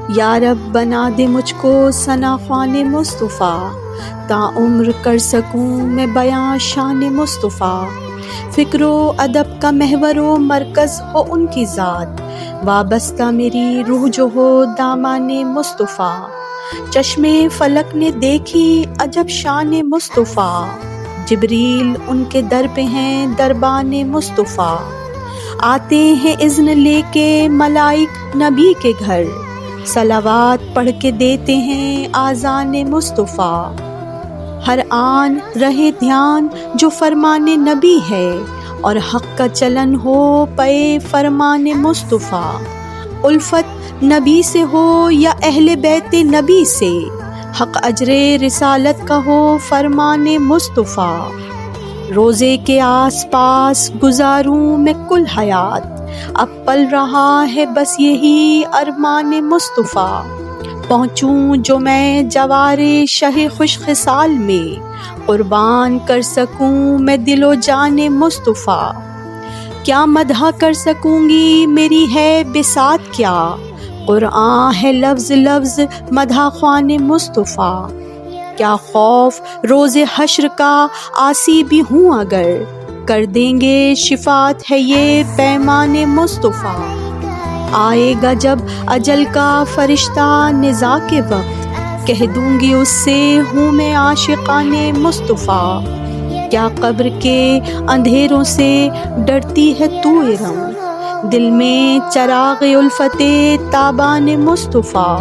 یا رب بنا دے مجھ کو ثنا خوان مصطفیٰ، تا عمر کر سکوں میں بیاں شان مصطفیٰ۔ فکر و ادب کا محور و مرکز ہو ان کی ذات، وابستہ میری روح جو ہو دامان مصطفیٰ۔ چشم فلک نے دیکھی عجب شان مصطفیٰ، جبریل ان کے در پہ ہیں دربان مصطفیٰ۔ آتے ہیں اذن لے کے ملائک نبی کے گھر، صلوات پڑھ کے دیتے ہیں آذان مصطفیٰ۔ ہر آن رہے دھیان جو فرمان نبی ہے، اور حق کا چلن ہو پے فرمان مصطفیٰ۔ الفت نبی سے ہو یا اہل بیت نبی سے، حق اجر رسالت کا ہو فرمان مصطفیٰ۔ روزے کے آس پاس گزاروں میں کل حیات، اب پل رہا ہے بس یہی ارمان مصطفیٰ۔ پہنچوں جو میں جوار شہ خوش خصال میں، قربان کر سکوں میں دل و جان مصطفیٰ۔ کیا مدح کر سکوں گی میری ہے بساط کیا، قرآن ہے لفظ لفظ مدح خوان مصطفیٰ۔ کیا خوف روز حشر کا عاصی بھی ہوں اگر، کر دیں گے شفاعت ہے یہ پیمان مصطفیٰ۔ آئے گا جب اجل کا فرشتہ نزاع کے وقت، کہہ دوں گی اس سے ہوں میں عاشقان مصطفیٰ۔ کیا قبر کے اندھیروں سے ڈرتی ہے تو ارم، دل میں چراغ الفت تابان مصطفیٰ۔